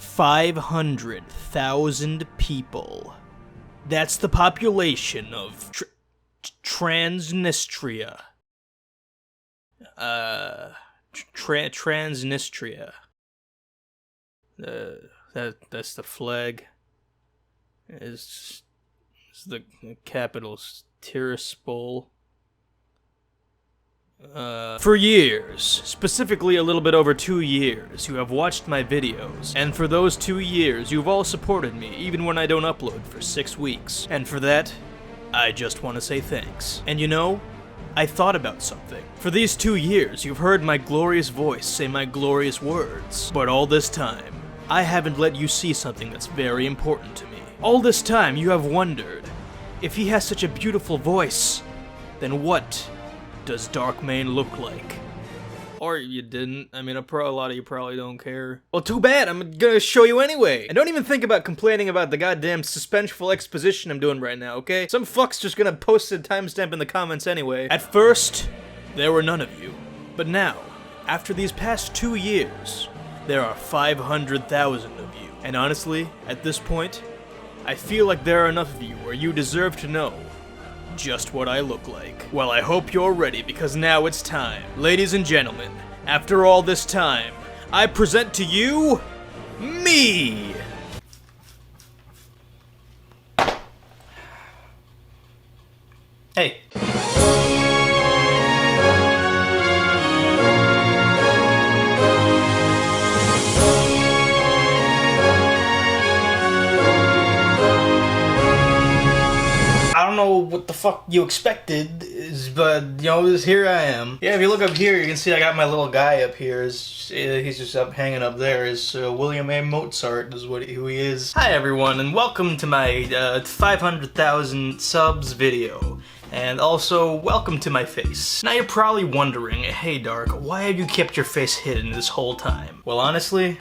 500,000 people. That's the population of Transnistria. Transnistria. That's the flag. Is the capital's Tiraspol. For years, specifically a little bit over 2 years, you have watched my videos, and for those 2 years, you've all supported me, even when I don't upload for 6 weeks. And for that, I just want to say thanks. And you know, I thought about something. For these 2 years, you've heard my glorious voice say my glorious words. But all this time, I haven't let you see something that's very important to me. All this time, you have wondered, if he has such a beautiful voice, then what does Darkmane look like? Or you didn't. I mean, a lot of you probably don't care. Well, too bad. I'm gonna show you anyway. And don't even think about complaining about the goddamn suspenseful exposition I'm doing right now, okay? Some fuck's just gonna post a timestamp in the comments anyway. At first, there were none of you. But now, after these past 2 years, there are 500,000 of you. And honestly, at this point, I feel like there are enough of you where you deserve to know just what I look like. Well, I hope you're ready, because now it's time. Ladies and gentlemen, after all this time, I present to you, me! Hey. I don't know what the fuck you expected, but, you know, here I am. Yeah, if you look up here, you can see I got my little guy up here. He's just up hanging up there. William A. Mozart is who he is. Hi, everyone, and welcome to my 500,000 subs video. And also, welcome to my face. Now you're probably wondering, hey Dark, why have you kept your face hidden this whole time? Well, honestly,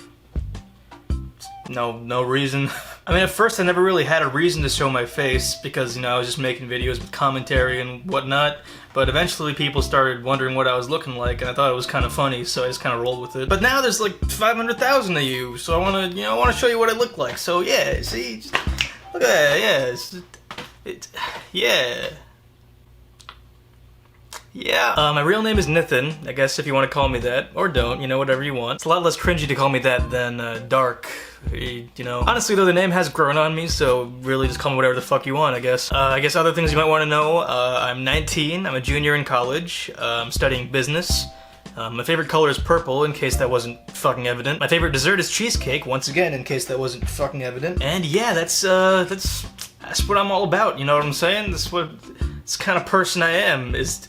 no reason. I mean, at first I never really had a reason to show my face because, you know, I was just making videos with commentary and whatnot, but eventually people started wondering what I was looking like, and I thought it was kind of funny, so I just kind of rolled with it. But now there's like 500,000 of you, so I want to show you what I look like. So yeah, see, look at that, yeah, yeah. My real name is Nithin, I guess, if you want to call me that, or don't, you know, whatever you want. It's a lot less cringy to call me that than Darkk. You know, honestly though, the name has grown on me, so really just call me whatever the fuck you want, I guess. I guess other things you might want to know, I'm 19, I'm a junior in college, I'm studying business. My favorite color is purple, in case that wasn't fucking evident. My favorite dessert is cheesecake, once again, in case that wasn't fucking evident. And yeah, that's what I'm all about, you know what I'm saying? This kind of person I am, is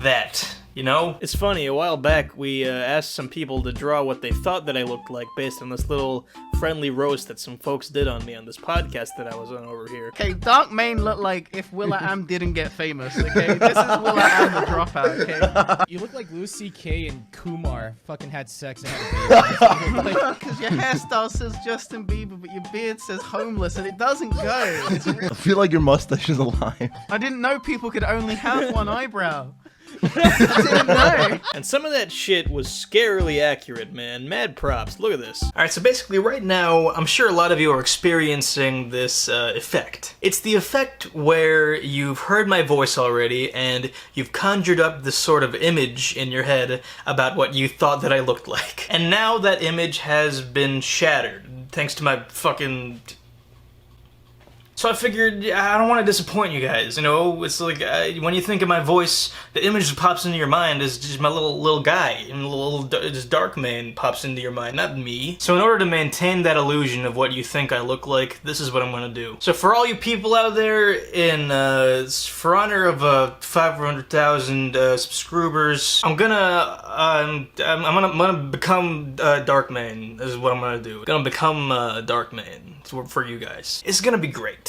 that. You know? It's funny, a while back we asked some people to draw what they thought that I looked like based on this little friendly roast that some folks did on me on this podcast that I was on over here. Okay, Darkmane looked like if Will.i.am didn't get famous, okay? This is Will.i.am the dropout, okay? You look like Louis C.K. and Kumar fucking had sex and had a baby. Because your hairstyle says Justin Bieber, but your beard says homeless, and it doesn't go. I feel like your mustache is a lie. I didn't know people could only have one eyebrow. I didn't know. And some of that shit was scarily accurate, man. Mad props. Look at this. Alright, so basically right now, I'm sure a lot of you are experiencing this effect. It's the effect where you've heard my voice already, and you've conjured up this sort of image in your head about what you thought that I looked like. And now that image has been shattered, thanks to my fucking... So I figured, I don't want to disappoint you guys, you know? It's like, when you think of my voice, the image that pops into your mind is just my little guy, and just Darkmane pops into your mind, not me. So in order to maintain that illusion of what you think I look like, this is what I'm gonna do. So for all you people out there, for honor of 500,000 subscribers, I'm gonna become Darkmane, is what I'm gonna do. I'm gonna become Darkmane for you guys. It's gonna be great.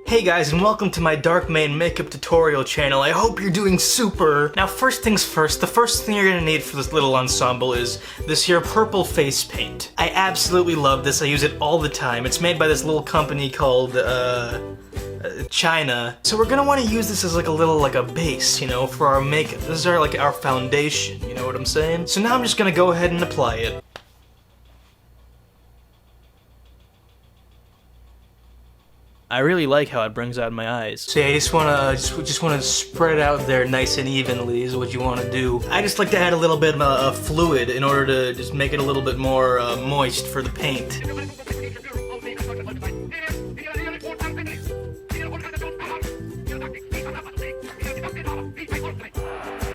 Hey guys, and welcome to my Darkmane makeup tutorial channel. I hope you're doing super. Now first things first, the first thing you're gonna need for this little ensemble is this here purple face paint. I absolutely love this, I use it all the time. It's made by this little company called, china. So we're gonna want to use this as like a base, you know, for our makeup. This is our foundation, you know what I'm saying? So now I'm just gonna go ahead and apply it. I really like how it brings out my eyes. So yeah, you just wanna spread it out there nice and evenly is what you wanna do. I just like to add a little bit of fluid in order to just make it a little bit more moist for the paint.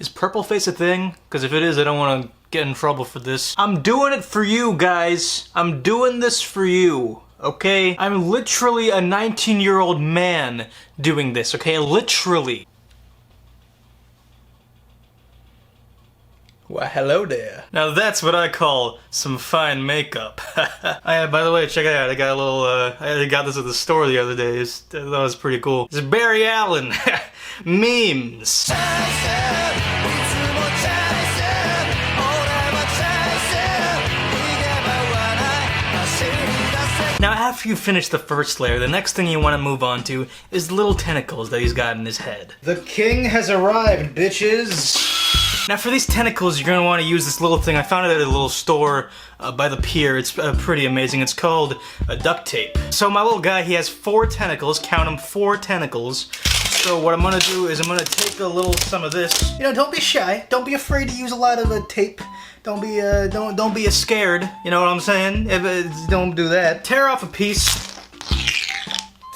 Is purple face a thing? Because if it is, I don't want to get in trouble for this. I'm doing it for you, guys. I'm doing this for you. Okay? I'm literally a 19-year-old man doing this, okay? Literally. Why, hello there. Now that's what I call some fine makeup. By the way, check it out. I got a little, I got this at the store the other day. That was pretty cool. It's Barry Allen. Memes. Now after you finish the first layer, the next thing you want to move on to is the little tentacles that he's got in his head. The king has arrived, bitches! Now for these tentacles, you're going to want to use this little thing. I found it at a little store by the pier. It's pretty amazing. It's called duct tape. So my little guy, he has 4 tentacles. Count them, 4 tentacles. So what I'm going to do is I'm going to take a little some of this. You know, don't be shy. Don't be afraid to use a lot of tape. Don't be scared. You know what I'm saying? Don't do that. Tear off a piece.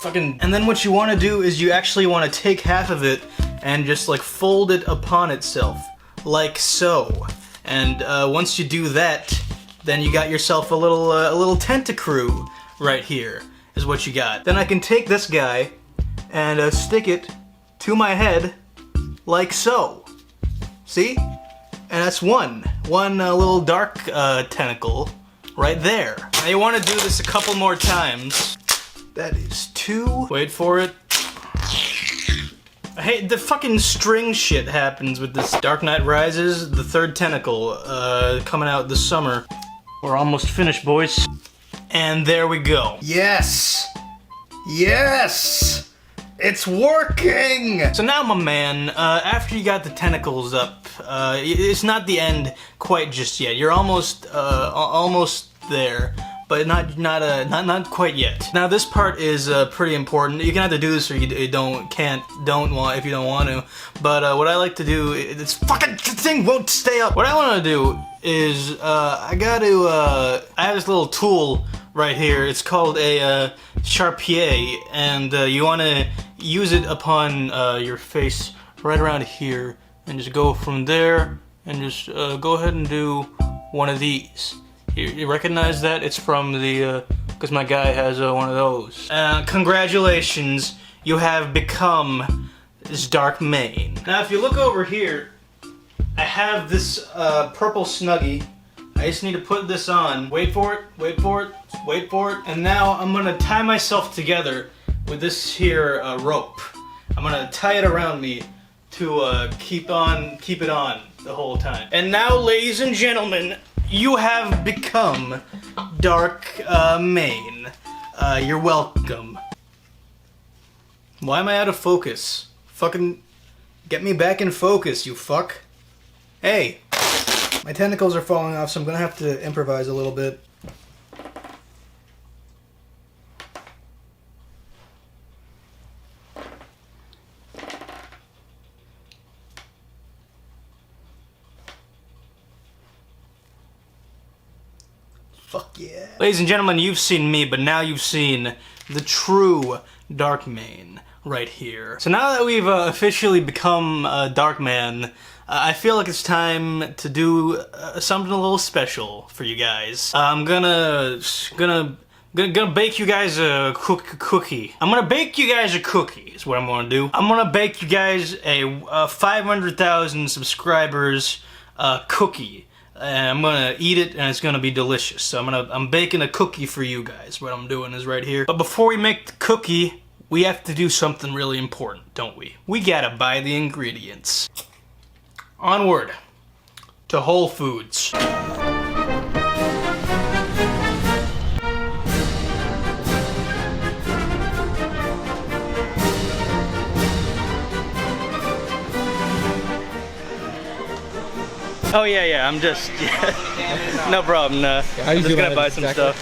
And then what you want to do is you actually want to take half of it and just like fold it upon itself, like so. And once you do that, then you got yourself a little tentacrew right here. Is what you got. Then I can take this guy and stick it to my head, like so. See? And that's one little dark tentacle right there. Now you want to do this a couple more times. That is 2. Wait for it. Hey, the fucking string shit happens with this. Dark Knight Rises, the 3rd tentacle, coming out this summer. We're almost finished, boys. And there we go. Yes! Yes! It's working! So now, my man, after you got the tentacles up, it's not the end quite just yet. You're almost there, but not quite yet. Now this part is pretty important. You can have to do this or you don't want if you don't want to. But what I like to do, this fucking thing won't stay up. What I want to do is I have this little tool right here. It's called a Sharpier, and you want to use it upon your face right around here, and just go from there, and just go ahead and do one of these. You recognize that? It's from the, because my guy has one of those. Congratulations, you have become this Dark Mane. Now if you look over here, I have this purple Snuggie. I just need to put this on. Wait for it, wait for it, wait for it. And now I'm gonna tie myself together with this here rope. I'm gonna tie it around me to keep it on the whole time. And now, ladies and gentlemen, you have become Dark Mane. You're welcome. Why am I out of focus? Fucking get me back in focus, you fuck. Hey, my tentacles are falling off, so I'm gonna have to improvise a little bit. Fuck yeah. Ladies and gentlemen, you've seen me, but now you've seen the true Dark Mane right here. So now that we've officially become Dark Man, I feel like it's time to do something a little special for you guys. I'm gonna bake you guys a cookie. I'm gonna bake you guys a cookie is what I'm gonna do. I'm gonna bake you guys a 500,000 subscribers cookie. And I'm gonna eat it, and it's gonna be delicious. So I'm baking a cookie for you guys. What I'm doing is right here. But before we make the cookie, we have to do something really important, don't we? We gotta buy the ingredients. Onward to Whole Foods. Oh yeah, I'm just, no problem. I'm just gonna buy some stuff.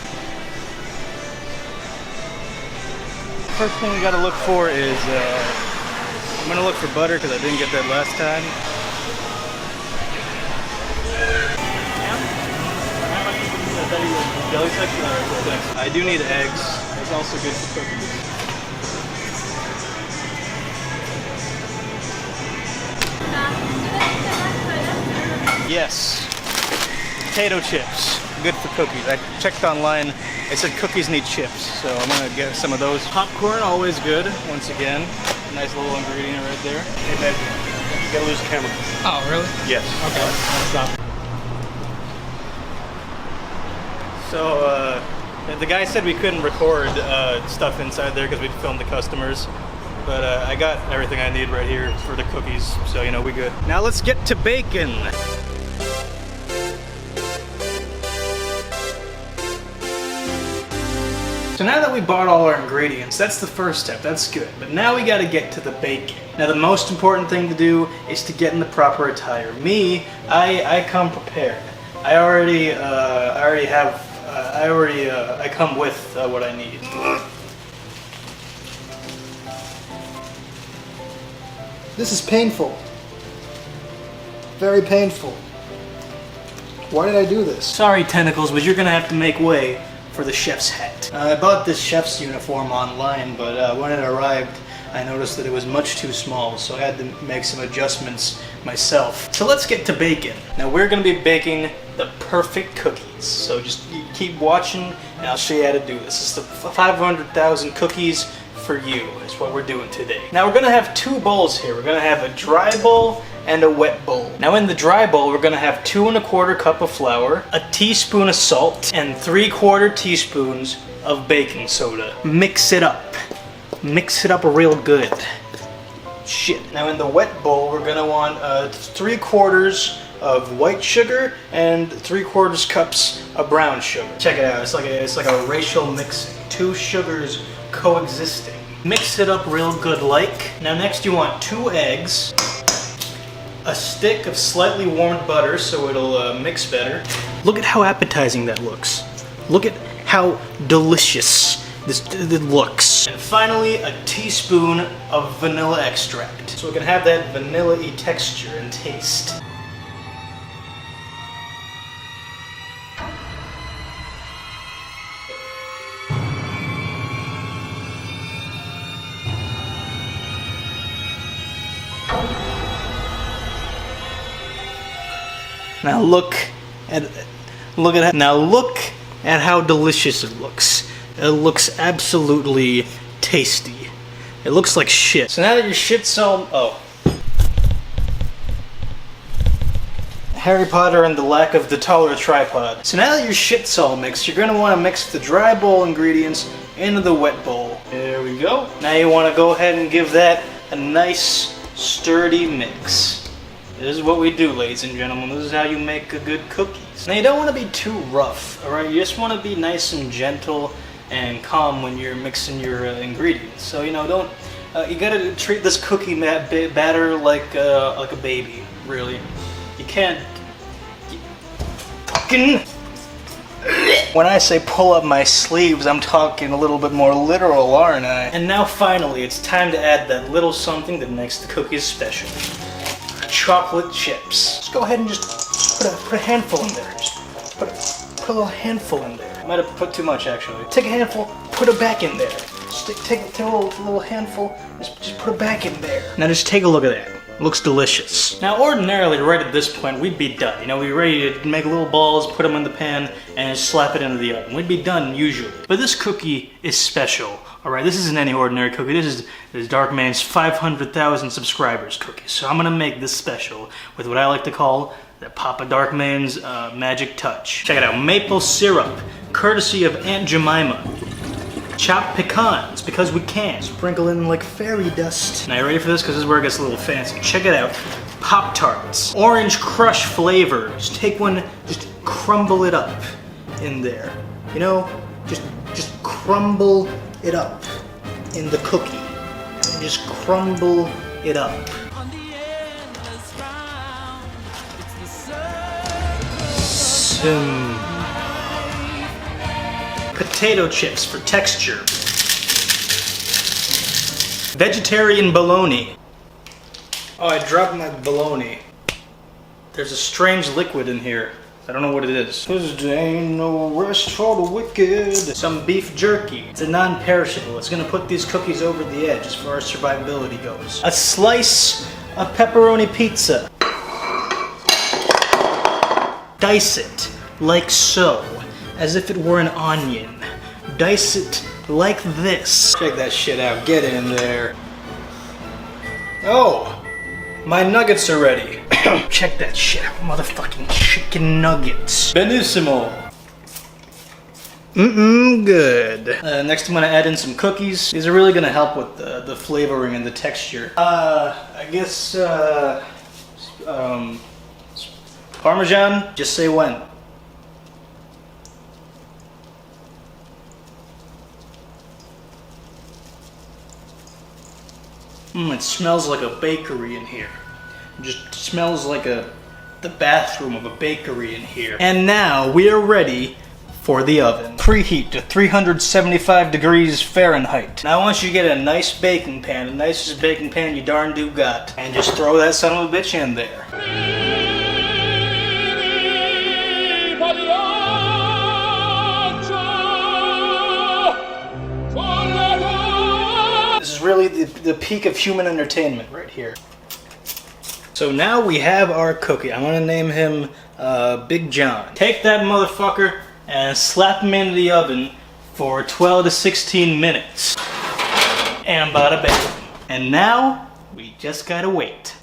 First thing we gotta look for is, I'm gonna look for butter because I didn't get that last time. I do need eggs. It's also good for cookies. Yes. Potato chips. Good for cookies. I checked online. It said cookies need chips, so I'm gonna get some of those. Popcorn, always good. Once again, nice little ingredient right there. Hey, man, you gotta lose the camera. Oh, really? Yes. Okay, I'll stop. So, the guy said we couldn't record stuff inside there because we'd film the customers. But I got everything I need right here for the cookies, so you know, we good. Now let's get to bacon. So now that we bought all our ingredients, that's the first step, that's good. But now we gotta get to the bacon. Now the most important thing to do is to get in the proper attire. Me, I come prepared. I come with what I need. This is painful. Very painful. Why did I do this? Sorry, Tentacles, but you're gonna have to make way for the chef's hat. I bought this chef's uniform online, but when it arrived, I noticed that it was much too small, so I had to make some adjustments myself. So let's get to bacon. Now we're gonna be baking the perfect cookies. So just keep watching, and I'll show you how to do this. It's the 500,000 cookies for you, is what we're doing today. Now we're gonna have two bowls here. We're gonna have a dry bowl and a wet bowl. Now in the dry bowl, we're gonna have 2 1/4 cup of flour, a teaspoon of salt, and 3/4 teaspoons of baking soda. Mix it up. Mix it up real good. Shit. Now in the wet bowl, we're gonna want 3/4 of white sugar and 3/4 cups of brown sugar. Check it out. It's like a racial mixing. 2 sugars coexisting. Mix it up real good like. Now next you want 2 eggs, a stick of slightly warmed butter so it'll mix better. Look at how appetizing that looks. Look at how delicious it looks. And finally, a teaspoon of vanilla extract. So we can have that vanilla-y texture and taste. Now look at how delicious it looks. It looks absolutely tasty. It looks like shit. So now that your shit's all Harry Potter and the lack of the taller tripod. So now that your shit's all mixed, you're gonna want to mix the dry bowl ingredients into the wet bowl. There we go. Now you want to go ahead and give that a nice sturdy mix. This is what we do, ladies and gentlemen. This is how you make a good cookies. Now you don't want to be too rough, alright? You just want to be nice and gentle and calm when you're mixing your ingredients. So, you know, you gotta treat this cookie batter like a baby, really. You can't... When I say pull up my sleeves, I'm talking a little bit more literal, aren't I? And now finally, it's time to add that little something that makes the cookies special. Chocolate chips. Just go ahead and just put a handful in there. Just put a little handful in there. I might have put too much actually. Take a handful, put it back in there. Just take a little handful, just put it back in there. Now just take a look at that. It looks delicious. Now ordinarily, right at this point, we'd be done. You know, we'd be ready to make little balls, put them in the pan, and slap it into the oven. We'd be done usually. But this cookie is special. Alright, this isn't any ordinary cookie. This is Darkman's 500,000 subscribers cookie. So I'm gonna make this special with what I like to call the Papa Darkman's magic touch. Check it out, maple syrup, courtesy of Aunt Jemima. Chopped pecans, because we can. Sprinkle in like fairy dust. Now you ready for this? Because this is where it gets a little fancy. Check it out. Pop-Tarts. Orange Crush flavors. Take one, just crumble it up in there. You know, just crumble it up in the cookie. And just crumble it up. On the endless round, it's the some potato chips for texture. Vegetarian bologna. Oh, I dropped my bologna. There's a strange liquid in here. I don't know what it is. Cause there ain't no rest for the wicked. Some beef jerky. It's a non-perishable. It's gonna put these cookies over the edge as far as survivability goes. A slice of pepperoni pizza. Dice it like so, as if it were an onion. Dice it like this. Check that shit out. Get in there. Oh, my nuggets are ready. Check that shit out, motherfucking chicken nuggets. Benissimo. Good. Next I'm gonna add in some cookies. These are really gonna help with the flavoring and the texture. I guess, Parmesan? Just say when. It smells like a bakery in here. It just smells like the bathroom of a bakery in here. And now we are ready for the oven. Preheat to 375 degrees Fahrenheit. Now I want you to get a nice baking pan, the nicest baking pan you darn do got, and just throw that son of a bitch in there. This is really the peak of human entertainment right here. So now we have our cookie. I'm gonna name him Big John. Take that motherfucker and slap him into the oven for 12 to 16 minutes. And bada bang. And now we just gotta wait.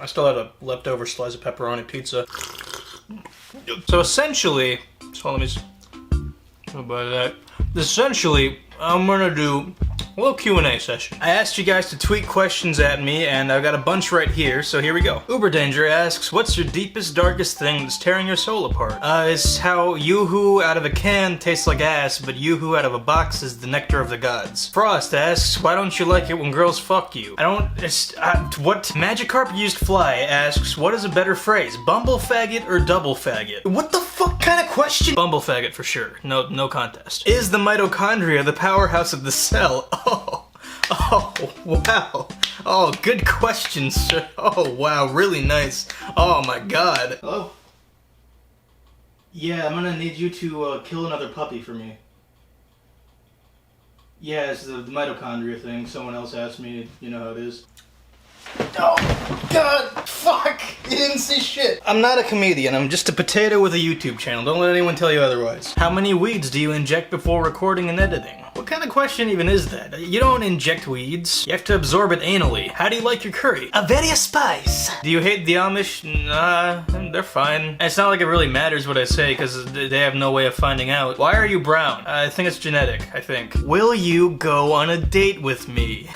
I still had a leftover slice of pepperoni pizza. So essentially, let me about that. Essentially, I'm gonna do a little Q&A session. I asked you guys to tweet questions at me, and I've got a bunch right here, so here we go. Uber Danger asks, what's your deepest, darkest thing that's tearing your soul apart? It's how Yoo-hoo out of a can tastes like ass, but Yoo-hoo out of a box is the nectar of the gods. Frost asks, why don't you like it when girls fuck you? What? Magikarp Used Fly asks, what is a better phrase, bumble faggot or double faggot? What the fuck kind of question? Bumble faggot for sure, no contest. Is the mitochondria the powerhouse of the cell? Oh, wow. Oh, good question, sir. Oh, wow, really nice. Oh my god. Hello? Yeah, I'm gonna need you to kill another puppy for me. Yeah, it's the mitochondria thing. Someone else asked me, you know how it is. Oh, God, fuck! You didn't see shit! I'm not a comedian, I'm just a potato with a YouTube channel. Don't let anyone tell you otherwise. How many weeds do you inject before recording and editing? What kind of question even is that? You don't inject weeds. You have to absorb it anally. How do you like your curry? A very spice. Do you hate the Amish? Nah, they're fine. And it's not like it really matters what I say, because they have no way of finding out. Why are you brown? I think it's genetic, I think. Will you go on a date with me?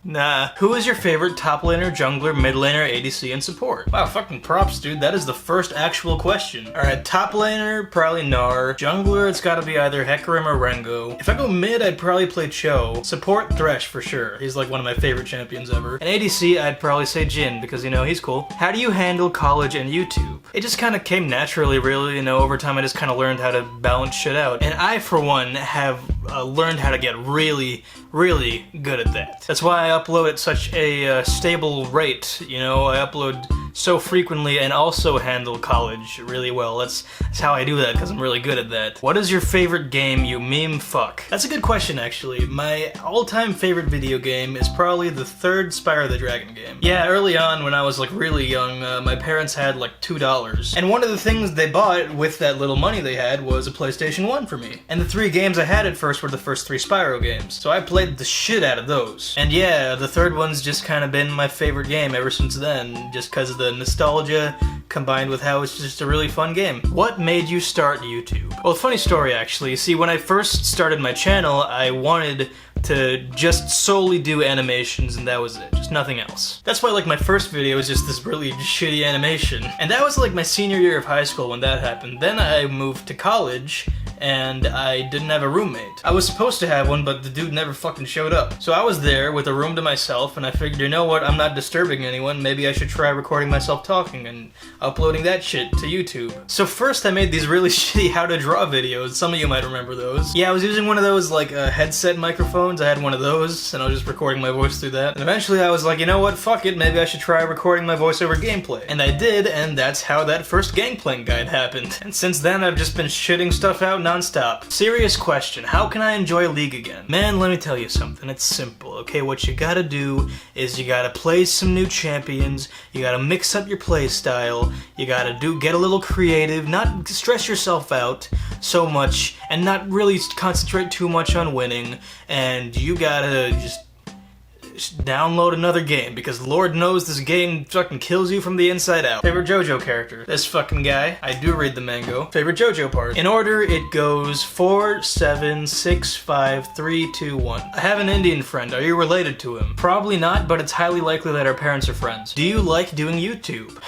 Nah. Who is your favorite top laner, jungler, mid laner, ADC, and support? Wow, fucking props, dude. That is the first actual question. Alright, top laner, probably Gnar. Jungler, it's gotta be either Hecarim or Rengo. If I go mid, I'd probably play Cho. Support, Thresh, for sure. He's like one of my favorite champions ever. And ADC, I'd probably say Jhin, because, you know, he's cool. How do you handle college and YouTube? It just kind of came naturally, really, you know, over time I just kind of learned how to balance shit out. And I, for one, have learned how to get really good at that. That's why I upload at such a stable rate, you know, I upload so frequently and also handle college really well. That's how I do that, because I'm really good at that. What is your favorite game you meme fuck? That's a good question, actually. My all-time favorite video game is probably the third Spyro the Dragon game. Yeah, early on when I was like really young, my parents had like $2. And one of the things they bought with that little money they had was a PlayStation 1 for me. And the 3 games I had at first were the first 3 Spyro games. So I played the shit out of those. And yeah, the third one's just kind of been my favorite game ever since then, just because of the nostalgia combined with how it's just a really fun game. What made you start YouTube? Well, funny story actually. See, when I first started my channel, I wanted to just solely do animations and that was it, just nothing else. That's why like my first video was just this really shitty animation. And that was like my senior year of high school when that happened. Then I moved to college and I didn't have a roommate. I was supposed to have one, but the dude never fucking showed up. So I was there with a room to myself and I figured, you know what, I'm not disturbing anyone, maybe I should try recording myself talking and uploading that shit to YouTube. So first I made these really shitty how to draw videos, some of you might remember those. Yeah, I was using one of those like headset microphones, I had one of those and I was just recording my voice through that. And eventually I was like, you know what, fuck it, maybe I should try recording my voice over gameplay. And I did, and that's how that first Gangplank guide happened. And since then I've just been shitting stuff out non-stop. Serious question, how can I enjoy League again? Man, let me tell you something, it's simple, okay? What you gotta do is you gotta play some new champions, you gotta mix up your play style, you gotta get a little creative, not stress yourself out so much, and not really concentrate too much on winning, and you gotta just download another game, because Lord knows this game fucking kills you from the inside out. Favorite JoJo character? This fucking guy. I do read the mango. Favorite JoJo part? In order, it goes 4, 7, 6, 5, 3, 2, 1. I have an Indian friend. Are you related to him? Probably not, but it's highly likely that our parents are friends. Do you like doing YouTube?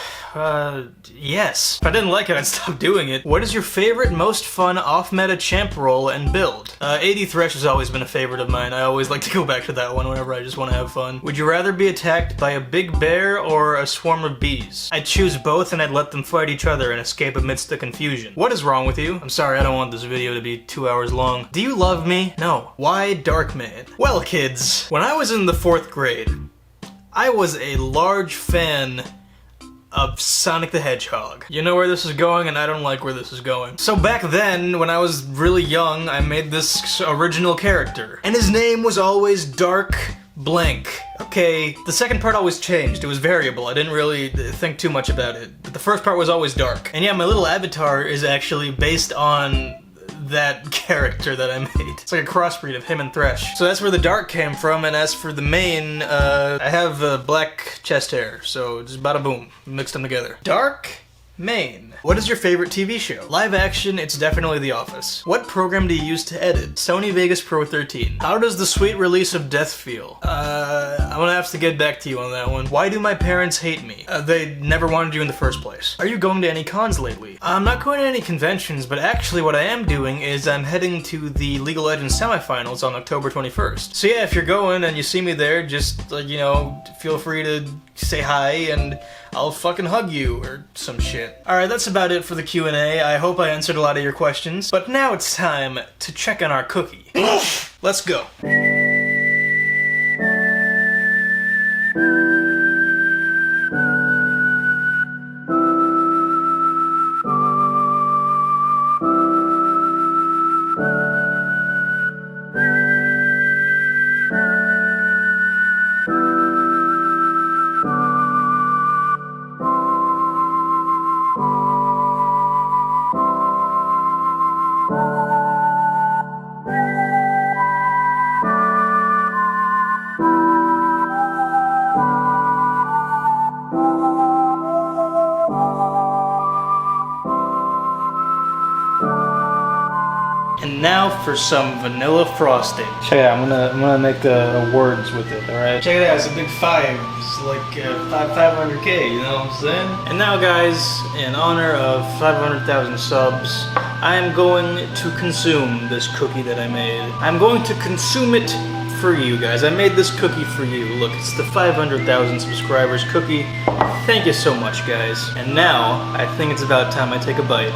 Yes. If I didn't like it, I'd stop doing it. What is your favorite, most fun, off-meta champ role and build? AD Thresh has always been a favorite of mine. I always like to go back to that one whenever I just want to have fun. Would you rather be attacked by a big bear or a swarm of bees? I'd choose both and I'd let them fight each other and escape amidst the confusion. What is wrong with you? I'm sorry, I don't want this video to be 2 hours long. Do you love me? No. Why Darkk Man? Well, kids, when I was in the 4th grade, I was a large fan of Sonic the Hedgehog. You know where this is going, and I don't like where this is going. So back then, when I was really young, I made this original character. And his name was always Darkk Blank. Okay, the second part always changed. It was variable. I didn't really think too much about it. But the first part was always Darkk. And yeah, my little avatar is actually based on that character that I made. It's like a crossbreed of him and Thresh. So that's where the Darkk came from, and as for the main, I have black chest hair, so just bada boom, mixed them together. Darkk Main. What is your favorite TV show? Live action, it's definitely The Office. What program do you use to edit? Sony Vegas Pro 13. How does the sweet release of Death feel? I'm gonna have to get back to you on that one. Why do my parents hate me? They never wanted you in the first place. Are you going to any cons lately? I'm not going to any conventions, but actually what I am doing is I'm heading to the League of Legends semifinals on October 21st. So yeah, if you're going and you see me there, just, you know, feel free to say hi and I'll fucking hug you or some shit. Alright, that's about it for the Q&A. I hope I answered a lot of your questions. But now it's time to check on our cookie. Let's go. And now for some vanilla frosting. Check it out, I'm gonna make words with it, alright? Check it out, it's a big 5. It's like 500K, you know what I'm saying? And now guys, in honor of 500,000 subs, I am going to consume this cookie that I made. I'm going to consume it for you guys. I made this cookie for you. Look, it's the 500,000 subscribers cookie. Thank you so much, guys. And now, I think it's about time I take a bite.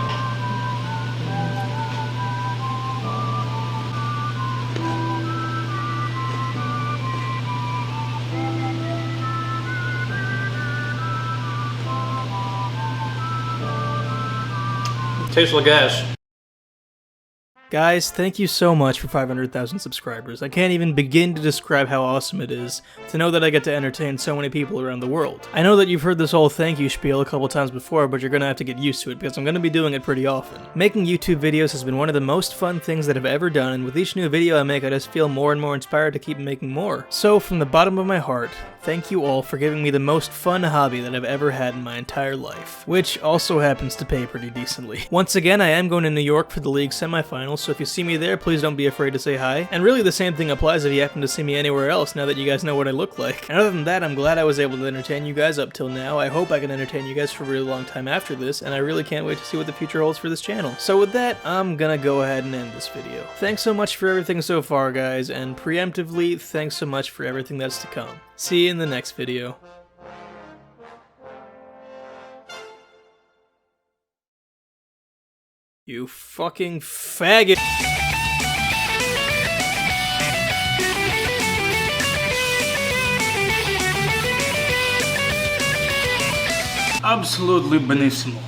Tastes like ash. Guys, thank you so much for 500,000 subscribers. I can't even begin to describe how awesome it is to know that I get to entertain so many people around the world. I know that you've heard this whole thank you spiel a couple times before, but you're gonna have to get used to it because I'm gonna be doing it pretty often. Making YouTube videos has been one of the most fun things that I've ever done, and with each new video I make, I just feel more and more inspired to keep making more. So, from the bottom of my heart, Thank you all for giving me the most fun hobby that I've ever had in my entire life, which also happens to pay pretty decently. Once again, I am going to New York for the league semifinals, so if you see me there, please don't be afraid to say hi. And really the same thing applies if you happen to see me anywhere else now that you guys know what I look like. And other than that, I'm glad I was able to entertain you guys up till now. I hope I can entertain you guys for a really long time after this, and I really can't wait to see what the future holds for this channel. So with that, I'm gonna go ahead and end this video. Thanks so much for everything so far, guys, and preemptively, thanks so much for everything that's to come. See you in the next video. You fucking faggot. Absolutely benissimo.